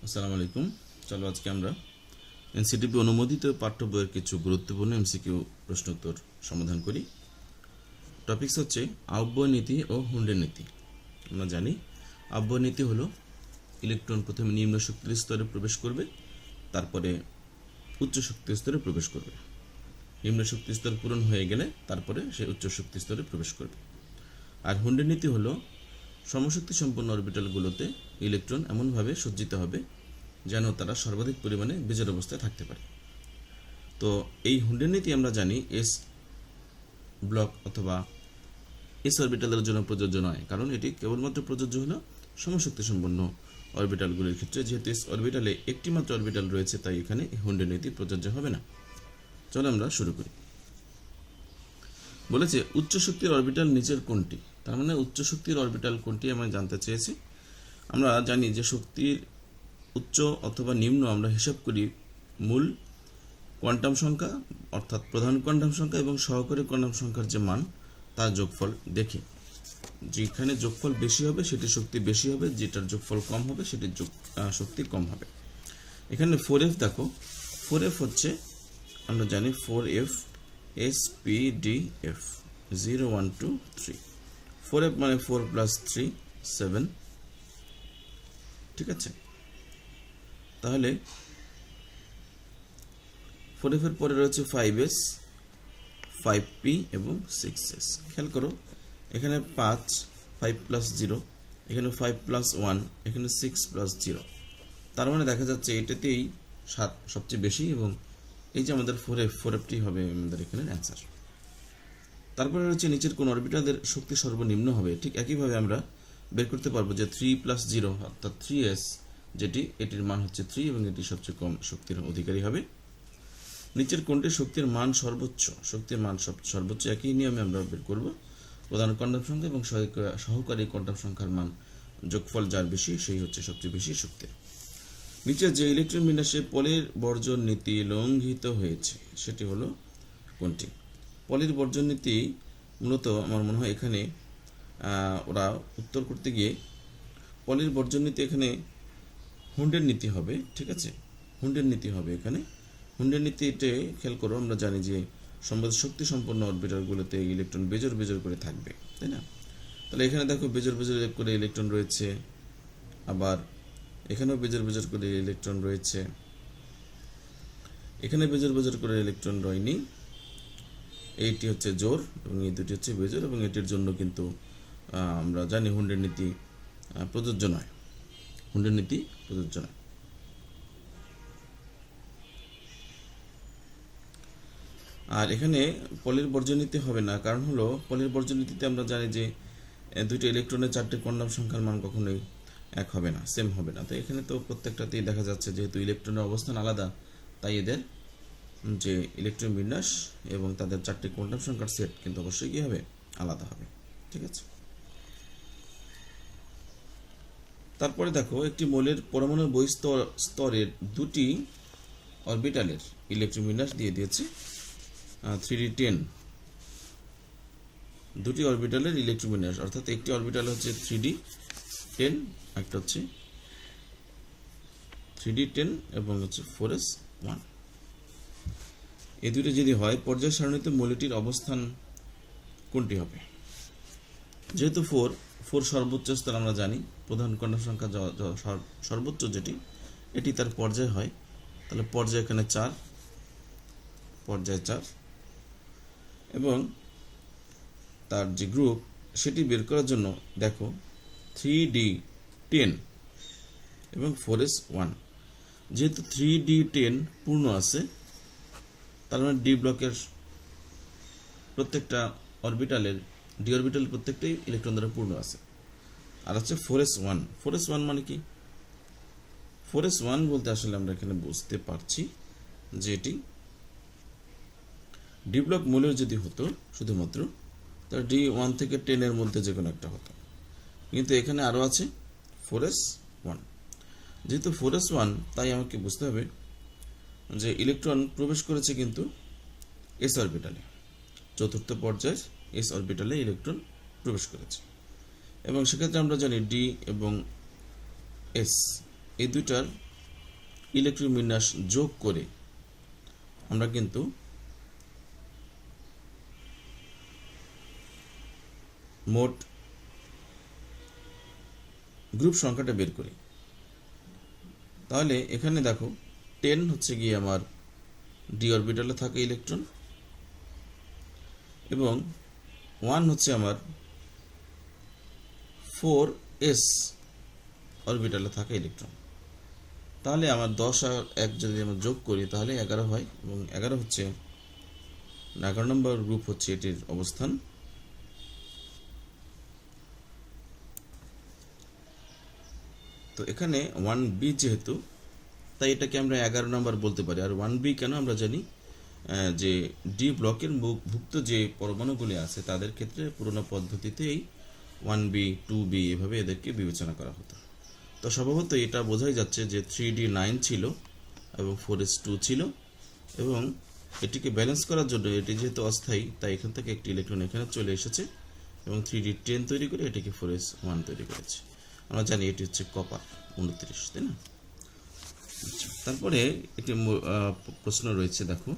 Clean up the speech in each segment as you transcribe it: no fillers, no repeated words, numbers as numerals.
আসসালামু আলাইকুম। চলো আজকে আমরা এনসিটিভি অনুমোদিত পাঠ্য বইয়ের কিছু গুরুত্বপূর্ণ এমসিকিউ প্রশ্নোত্তর সমাধান করি। টপিকস হচ্ছে আহ্বয় নীতি ও হুন্ডের নীতি। আমরা জানি আহ্বয় নীতি হলো ইলেকট্রন প্রথমে নিম্ন শক্তির স্তরে প্রবেশ করবে, তারপরে উচ্চ শক্তির স্তরে প্রবেশ করবে। নিম্ন শক্তি স্তর পূরণ হয়ে গেলে তারপরে সে উচ্চ শক্তি স্তরে প্রবেশ করবে। আর হুন্ডের নীতি হলো সমশক্তি সম্পন্ন অরবিটালগুলোতে ইলেকট্রন এমনভাবে সজ্জিত হবে যেন তারা সর্বাধিক পরিমাণে বেজের অবস্থায় থাকতে পারে। তো এই হুন্ডের নীতি আমরা জানি এস ব্লক অথবা এস অরবিটালের জন্য প্রযোজ্য নয়, কারণ এটি কেবলমাত্র প্রযোজ্য হলো সমশক্তি সম্পন্ন অরবিটালগুলির ক্ষেত্রে। যেহেতু এস অরবিটালে একটি মাত্র অরবিটাল রয়েছে, তাই এখানে হুন্ডের নীতি প্রযোজ্য হবে না। চলো আমরা শুরু করি। বলেছে উচ্চ শক্তির অরবিটাল নিচের কোনটি? তার মানে উচ্চ শক্তির অরবিটাল কোনটি আমরা জানতে চেয়েছি। আমরা জানি যে শক্তির উচ্চ অথবা নিম্ন আমরা হিসাব করি মূল কোয়ান্টাম সংখ্যা অর্থাৎ প্রধান কোয়ান্টাম সংখ্যা এবং সহকারী কোয়ান্টাম সংখ্যার যে মান তার যোগফল দেখি। যেখানে যোগফল বেশি হবে সেটি শক্তি বেশি হবে, যেটার যোগফল কম হবে সেটির শক্তি কম হবে। এখানে 4f দেখো, 4f হচ্ছে আমরা জানি 4f SPDF 0 1 2 3। 4f মানে 4 প্লাস 3 7, ঠিক আছে। তাহলে 4f এর পরে রয়েছে 5s 5p এবং 6s। খেয়াল করো এখানে 5 প্লাস 0, এখানে 5 প্লাস 1, এখানে 6 প্লাস 0। তার মানে দেখা যাচ্ছে এটাতেই 7 সবচেয়ে বেশি এবং এই যে আমাদের 4fটি হবে আমাদের এখানে অ্যান্সার। তারপরে রয়েছে নিচের কোন অরবিটালের শক্তি সর্বনিম্ন হবে। ঠিক একইভাবে আমরা বের করতে পারবো যে 3 প্লাস 0 অর্থাৎ 3s, যেটি এটির মান হচ্ছে 3 এবং এটি সবচেয়ে কম শক্তির অধিকারী হবে। নিচের কোনটি শক্তির মান সর্বোচ্চ? শক্তির মান সর্বোচ্চ একই নিয়মে আমরা বের করব। প্রধান কোয়ান্টাম সংখ্যা এবং সহকারী কোয়ান্টাম সংখ্যার মান যোগফল যার বেশি সেই হচ্ছে সবচেয়ে বেশি শক্তি। নিচে যে ইলেকট্রন বিন্যাসে পলির বর্জন নীতি লঙ্ঘিত হয়েছে সেটি হলো কোনটি? পলির বর্জন নীতি মূলত আমার মনে হয় এখানে ওরা উত্তর করতে গিয়ে পলির বর্জন নীতি এখানে হুন্ডের নীতি হবে, ঠিক আছে। হুন্ডের নীতি হবে এখানে। হুন্ডের নীতিতে খেয়াল করো আমরা জানি যে শক্তি সম্পন্ন অরবিটালগুলোতে ইলেকট্রন বেজোর বেজোর করে থাকবে, তাই না? তাহলে এখানে দেখো বেজোর বেজোর করে ইলেকট্রন রয়েছে, আবার এখানেও বেজোর বেজোর করে ইলেকট্রন রয়েছে, এখানে বেজোর বেজোর করে ইলেকট্রন রয়নি। এইটি হচ্ছে জোর এবং এই দুটি হচ্ছে বেজোর, এবং এটির জন্য কিন্তু আমরা জানি হুন্ডের নীতি প্রযোজ্য নয়। হুন্ডের নীতি প্রযোজ্য নয়। আর এখানে পলির বর্জন নীতি হবে না, কারণ হলো পলির বর্জন নীতিতে আমরা জানি যে দুইটি ইলেকট্রনের 4টি কোয়ান্টাম সংখ্যার মান কখনোই এক হবে না, সেম হবে না। তো এখানে তো প্রত্যেকটাতেই দেখা যাচ্ছে যেহেতু ইলেকট্রনের অবস্থান আলাদা, তাই এদের যে ইলেকট্রন বিন্যাস এবং তাদের 4টি কোয়ান্টাম সংখ্যার সেট কিন্তু অবশ্যই কি হবে? আলাদা হবে, ঠিক আছে। তারপরে দেখো একটি মৌলের পরমাণুর স্তরের দুটি অরবিটালের ইলেকট্রন বিন্যাস দিয়ে দিয়েছে 3d10। দুটি অরবিটালের ইলেকট্রন বিন্যাস অর্থাৎ একটি অরবিটাল হচ্ছে 3d10, একটা হচ্ছে 3d10 এবং হচ্ছে 4s1। এই দুটো যদি হয় পর্যায় সারণীতে মৌলটির অবস্থান কোনটি হবে? যেহেতু 4 সর্বোচ্চ স্তর আমরা জানি, প্রধান কোয়ান্টাম সংখ্যা সর্বোচ্চ যেটি এটি তার পর্যায় হয়, তাহলে পর্যায় এখানে 4, পর্যায় 4 এবং তার যে গ্রুপ সেটি বের করার জন্য দেখো 3d10 এবং 4s1। যেহেতু 3d10 পূর্ণ আছে, তার মানে ডি ব্লকের প্রত্যেকটা অরবিটালের ডি অরবিটাল প্রত্যেকটাই ইলেকট্রন দ্বারা পূর্ণ আছে। আর হচ্ছে 4s1। 4s1 মানে কি? 4s1 বলতে আসলে আমরা এখানে বুঝতে পারছি যে এটি ডি ব্লক মৌলের যদি হতো শুধুমাত্র, তাহলে D1 থেকে 10 এর মধ্যে যে কোনো একটা হতো, কিন্তু এখানে আরও আছে 4s1। যেহেতু 4s1, তাই আমাকে বুঝতে হবে যে ইলেকট্রন প্রবেশ করেছে কিন্তু এস অরবিটালে, চতুর্থ পর্যায়ের এস অরবিটালে ইলেকট্রন প্রবেশ করেছে। এবং সেক্ষেত্রে আমরা জানি ডি এবং এস এই দুইটার ইলেকট্রন বিন্যাস যোগ করে আমরা কিন্তু মোট গ্রুপ সংখ্যাটা বের করি। তাহলে এখানে দেখো 10 হচ্ছে গিয়ে আমার ডি অরবিটালে থাকা ইলেকট্রন এবং 1 হচ্ছে আমার 4s অরবিটালে থাকা ইলেকট্রন। তাহলে আমার 10 আর 1 যদি আমরা যোগ করি তাহলে 11 হয় এবং 11 হচ্ছে 11 নম্বর গ্রুপ হচ্ছে এটির অবস্থান। তো এখানে 1b যেহেতু, তাই এটাকে আমরা 11 নম্বর বলতে পারি। আর 1b কেন আমরা জানি যে ডি ব্লকের ভুক্ত যে পরমাণুগুলি আছে তাদের ক্ষেত্রে পুরোনো পদ্ধতিতে এই 1b 2b এভাবে এদেরকে বিবেচনা করা হতো। তো স্বভাবত এটা বোঝাই যাচ্ছে যে 3d9 ছিল এবং 4s2 ছিল এবং এটিকে ব্যালেন্স করার জন্য এটি যেহেতু অস্থায়ী তাই এখান থেকে একটি ইলেকট্রন এখানে চলে এসেছে এবং 3d10 তৈরি করে এটিকে 4s1 তৈরি করেছে। আমরা জানি এটি হচ্ছে কপার 29, তাই না? তারপরে একটি প্রশ্ন রয়েছে, দেখো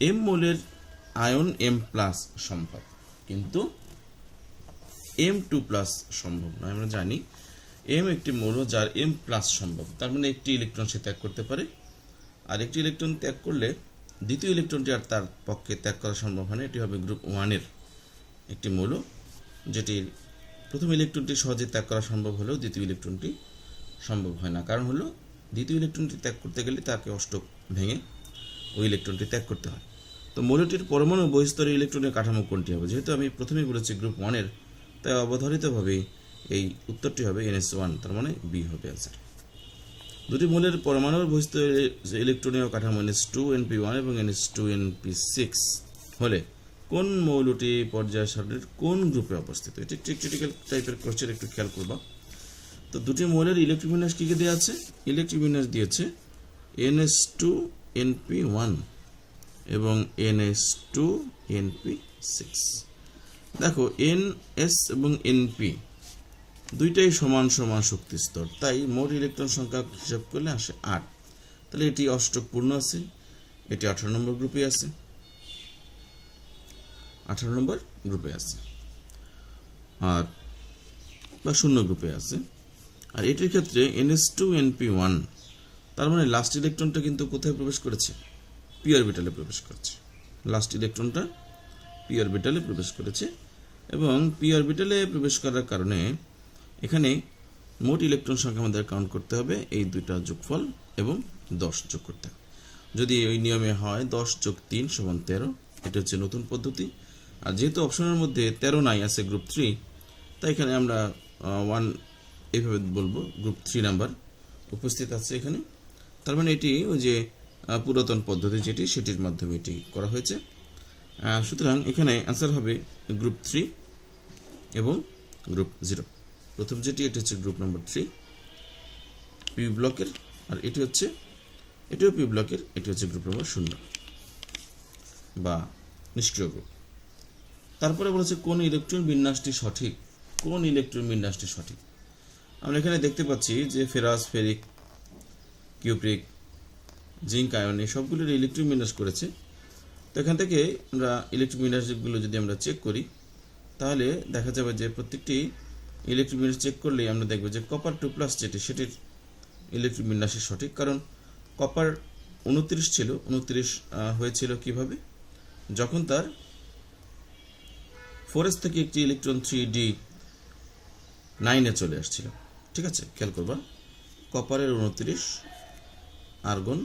এম মোলের আয়ন M+ সম্ভব কিন্তু M2+ সম্ভব নয়। আমরা জানি M একটি মৌল যার M+ সম্ভব, তার মানে একটি ইলেকট্রন সে ত্যাগ করতে পারে। আর একটি ইলেকট্রন ত্যাগ করলে দ্বিতীয় ইলেকট্রনটি আর তার পক্ষে ত্যাগ করা সম্ভব হয় না। এটি হবে গ্রুপ 1-এর একটি মৌল, যেটির প্রথম ইলেকট্রনটি সহজে ত্যাগ করা সম্ভব হলেও দ্বিতীয় ইলেকট্রনটি সম্ভব হয় না। কারণ হলো দ্বিতীয় ইলেকট্রনটি ত্যাগ করতে গেলে তাকে অষ্টক ভেঙে ওই ইলেকট্রনটি ত্যাগ করতে হয়। তো মৌলটির পরমাণু বহিস্তরের ইলেকট্রনের কাঠামো কোনটি হবে? যেহেতু আমি প্রথমেই বলেছি গ্রুপ 1-এর, তাই অবধারিতভাবে এই উত্তরটি হবে NS1, তার মানে বি হবে অ্যান্সার। দুটি মৌলের পরমাণুর বহিস্তরের ইলেকট্রনীয় কাঠামো NS2NP1 এবং NS2NP6 হলে কোন মৌলটি পর্যায় সারণীর কোন গ্রুপে অবস্থিত? এটি একটি ক্রিটিক্যাল টাইপের কোশ্চেন, একটু খেয়াল করবা। তো দুটি মৌলের ইলেকট্রিক বিন্যাস কি কি দেওয়া আছে? ইলেকট্রিক বিন্যাস দিয়েছে NS2NP1 এবং NS2NP6। দেখো NS এবং NP দুইটাই সমান সমান শক্তি স্তর, তাই মোট ইলেকট্রন সংখ্যা হিসাব করলে আসে 8। তাহলে এটি অষ্টক পূর্ণ আছে, এটি 18 নম্বর গ্রুপে আছে, 18 নম্বর গ্রুপে আছে আর বা শূন্য গ্রুপে আছে। আর এটির ক্ষেত্রে NS2NP1, তার মানে লাস্ট ইলেকট্রনটা কিন্তু কোথায় প্রবেশ করেছে? পি অরবিটালে প্রবেশ করেছে। লাস্ট ইলেকট্রনটা পি অরবিটালে প্রবেশ করেছে এবং পি অরবিটালে প্রবেশ করার কারণে এখানে মোট ইলেকট্রন সংখ্যা আমাদের কাউন্ট করতে হবে, এই দুইটা যোগফল এবং 10 যোগ করতে হবে। যদি ওই নিয়মে হয় 10 যোগ 3 সমান 13, এটা হচ্ছে নতুন পদ্ধতি। আর যেহেতু অপশনের মধ্যে 13 নাই, আছে গ্রুপ 3, তাই এখানে আমরা 1 এইভাবে বলবো, গ্রুপ 3 নাম্বার উপস্থিত আছে এখানে। তার মানে এটি ওই যে পুরাতন পদ্ধতি যেটি, সেটির মাধ্যমে এটি করা হয়েছে। সুতরাং এখানে অ্যান্সার হবে গ্রুপ 3 এবং গ্রুপ 0। প্রথম যেটি, এটি হচ্ছে গ্রুপ নাম্বার 3 পি ব্লকের, আর এটি হচ্ছে এটিও পি ব্লকের, এটি হচ্ছে গ্রুপ নাম্বার 0 বা নিষ্ক্রিয় গ্রুপ। তারপরে বলেছে কোন ইলেকট্রন বিন্যাসটি সঠিক? কোন ইলেকট্রন বিন্যাসটি সঠিক? আমরা এখানে দেখতে পাচ্ছি যে ferrous, ferric, cupric, zinc ion সবগুলোর ইলেকট্রন বিন্যাস করেছে। তো এখান থেকে আমরা ইলেকট্রন বিন্যাসগুলো যদি আমরা চেক করি তাহলে দেখা যাবে যে প্রত্যেকটি ইলেকট্রন বিন্যাস চেক করলেই আমরা দেখব যে কপার 2+ যেটি, সেটির ইলেকট্রন বিন্যাসই সঠিক। কারণ কপার 29 ছিল, 29 হয়েছিল কিভাবে? যখন তার 4s থেকে একটি ইলেকট্রন 3d9-এ চলে আসছিল। ঠিক আছে, খেয়াল করবা, কপারের 29, আর্গন,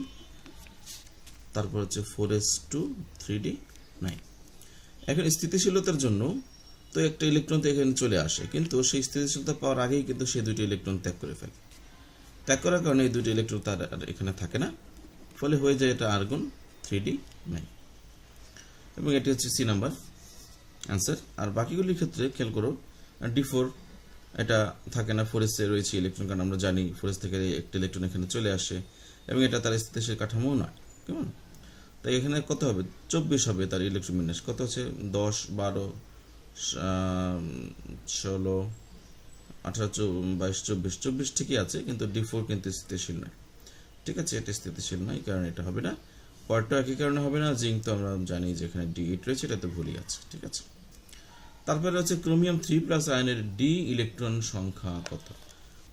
তারপর হচ্ছে 4s2 3d9। এখন স্থিতিশীলতার জন্য তো একটা ইলেকট্রন তো এখানে চলে আসে, কিন্তু সেই স্থিতিশীলতা পাওয়ার আগেই কিন্তু সে দুইটি ইলেকট্রন ত্যাগ করে ফেলে। ত্যাগ করার কারণে এই দুটি ইলেকট্রন তার এখানে থাকে না, ফলে হয়ে যায় এটা আর্গন 3d9 এবং এটি হচ্ছে সি নাম্বার অ্যান্সার। আর বাকিগুলির ক্ষেত্রে খেয়াল করো, D4 এটা থাকে না, 4s এ রয়েছে ইলেকট্রন, কারণ আমরা জানি 4s থেকে একটি ইলেকট্রন এখানে চলে আসে এবং এটা তার স্থিতিশীল কাঠামো নয়। কেমন? তাই এখানে কত হবে? 24 হবে তার ইলেকট্রন বিন্যাস। কত হচ্ছে? 10, 12, 16, 18, 22, 24 ঠিকই আছে, কিন্তু D4 কিন্তু স্থিতিশীল নয়। ঠিক আছে, এটা স্থিতিশীল নয়, কারণ এটা হবে না। পরটা একই কারণে হবে না। জিঙ্ক তো আমরা জানি যে এখানে D8 রয়েছে, এটা তো ভুলই আছে। ঠিক আছে, তারপরে হচ্ছে ক্রোমিয়াম 3+ আয়নের ডি ইলেকট্রন সংখ্যা কত।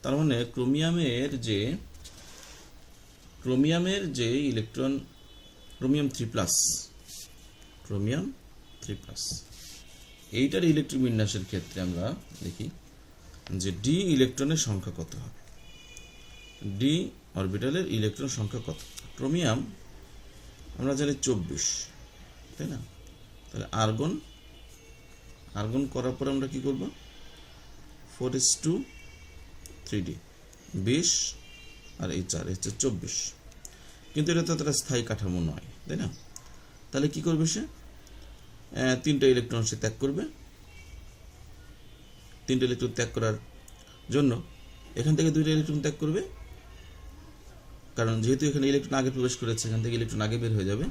তার মানে ক্রোমিয়ামের যে ইলেকট্রন ক্রোমিয়াম 3+, এইটার ইলেকট্রন বিন্যাসের ক্ষেত্রে আমরা দেখি যে ডি ইলেকট্রনের সংখ্যা কত হবে। ডি অরবিটালের ইলেকট্রন সংখ্যা কত? ক্রোমিয়াম আমরা জানি 24, তাই না? তাহলে আর্গন করার পর আমরা কি করব? 4:3D 20 আর এই 4 হচ্ছে 24, কিন্তু এটা তো একটা স্থায়ী কাঠামো নয়, তাই না? তাহলে কি করবে সে? 3টা ইলেকট্রন সে ত্যাগ করবে। 3টা ইলেকট্রন ত্যাগ করার জন্য এখান থেকে 2টা ইলেকট্রন ত্যাগ করবে, কারণ যেহেতু এখানে ইলেকট্রন আগে প্রবেশ করেছে, এখান থেকে ইলেকট্রন আগে বের হয়ে যাবে,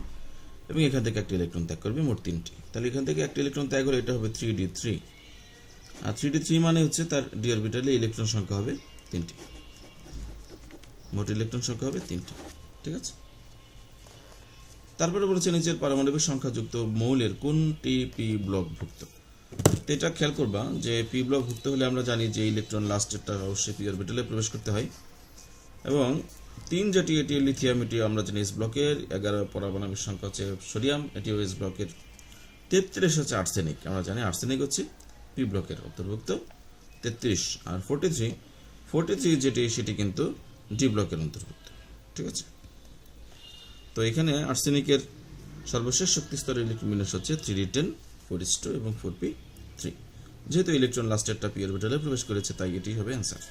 এবং এখান থেকে একটা ইলেকট্রন ত্যাগ করবে, মোট 3টি। তাহলে এখান থেকে একটা ইলেকট্রন ত্যাগ হলে এটা হবে 3D3, আর 3D3 মানে হচ্ছে তার ডি অরবিটালে ইলেকট্রন সংখ্যা হবে 3টি, মোট ইলেকট্রন সংখ্যা হবে 3টি। ঠিক আছে, তারপরে বলেছে নিচের পারমাণবিক সংখ্যাযুক্ত মৌলের কোনটি পি ব্লক ভুক্ত। তো এটা খেয়াল করবা যে পি ব্লক ভুক্ত হলে আমরা জানি যে ইলেকট্রন লাস্টেরটা অবশ্যই পি অরবিটালে প্রবেশ করতে হয়, এবং 3 যেটি এটি লিথিয়াম, এটি আমরা জানি এস ব্লকের। 11 পারমাণবিক সংখ্যা হচ্ছে সোডিয়াম, এটিও এস ব্লকের। 33 হচ্ছে আর্সেনিক, আমরা জানি আর্সেনিক হচ্ছে পি ব্লকের অন্তর্ভুক্ত 33, আর 43 যেটি সেটি কিন্তু ডি ব্লকের অন্তর্ভুক্ত। ঠিক আছে, তো এখানে আর্সেনিকের সর্বশেষ শক্তি স্তরের ইলেকট্রন বিন্যাস হচ্ছে 3D10, 4s2 এবং 4p3। যেহেতু ইলেকট্রন লাস্টেরটা পি অরবিটালে প্রবেশ করেছে, তাই এটি হবে অ্যান্সার।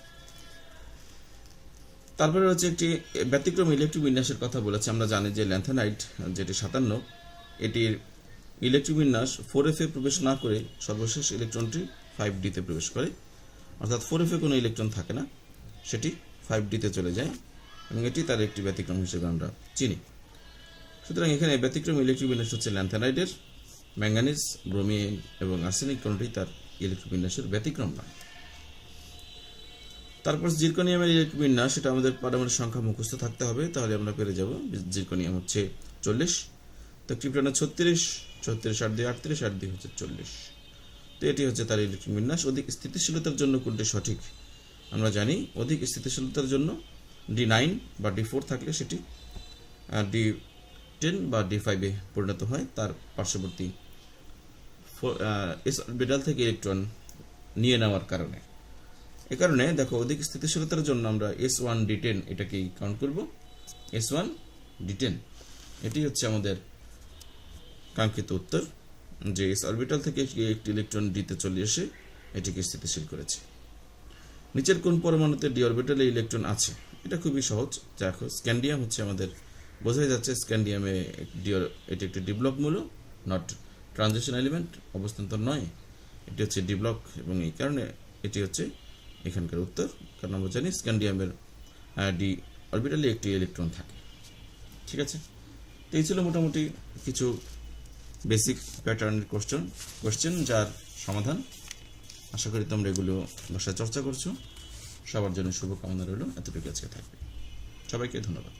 তারপরে হচ্ছে একটি ব্যতিক্রম ইলেকট্রন বিন্যাসের কথা বলেছে। আমরা জানি যে ল্যান্থানাইট যেটি 57, এটির ইলেকট্রন বিন্যাস 4f এ প্রবেশ না করে সর্বশেষ ইলেকট্রনটি 5d তে প্রবেশ করে, অর্থাৎ 4f এ কোনো ইলেকট্রন থাকে না, সেটি 5d তে চলে যায়, এবং এটি তার একটি ব্যতিক্রম হিসেবে আমরা চিনি। সুতরাং এখানে ব্যতিক্রম ইলেকট্রন বিন্যাস হচ্ছে ল্যান্থানাইটের। ম্যাঙ্গানিজ, ব্রোমিন এবং আর্সেনিক কোনটি তার ইলেকট্রন বিন্যাসের ব্যতিক্রম নয়। তারপর জিরকনিয়ামের ইলেকট্রন বিন্যাস, সেটা আমাদের পারমাণবিক সংখ্যা মুখস্থ থাকতে হবে, তাহলে আমরা পেরে যাব। জিরকনিয়াম হচ্ছে 40, তো ক্রিপ্টনের 36, 36 8 2 38, 8 2 হচ্ছে 40। তো এটি হচ্ছে তার ইলেকট্রন বিন্যাস। অধিক স্থিতিশীলতার জন্য কোনটি সঠিক? আমরা জানি অধিক স্থিতিশীলতার জন্য D9 বা D4 থাকলে সেটি D10 বা D5 এ পরিণত হয়, তার পার্শ্ববর্তী এস অরবিটাল থেকে ইলেকট্রন নিয়ে নেওয়ার কারণে। এ কারণে দেখো, অধিক স্থিতিশীলতার জন্য আমরা S1D10 এটাকেই কাউন্ট করব। S1D10 এটি হচ্ছে আমাদের কাঙ্ক্ষিত উত্তর, যে এস অরবিটাল থেকে একটি ইলেকট্রন ডিতে চলে এসে এটিকে স্থিতিশীল করেছে। নিচের কোন পরমাণুতে ডি অরবিটালে ইলেকট্রন আছে? এটা খুবই সহজ। দেখো, স্ক্যান্ডিয়াম হচ্ছে আমাদের, বোঝাই যাচ্ছে স্ক্যান্ডিয়ামে এটি একটি ডি ব্লক মূলক, নট ট্রানজিশন এলিমেন্ট, অবস্থান্তর নয়, এটি হচ্ছে ডি ব্লক, এবং এই কারণে এটি হচ্ছে এখানকার উত্তর। কারণ আমরা জানি স্ক্যান্ডিয়ামের ডি অরবিটালে একটি ইলেকট্রন থাকে। ঠিক আছে, তো এই ছিল মোটামুটি কিছু বেসিক প্যাটার্নের কোশ্চেন, যার সমাধান। আশা করি তোমরা এগুলো বাসায় চর্চা করছো। সবার জন্য শুভকামনা রইল। এতটুকু আজকে থাকবে। সবাইকে ধন্যবাদ।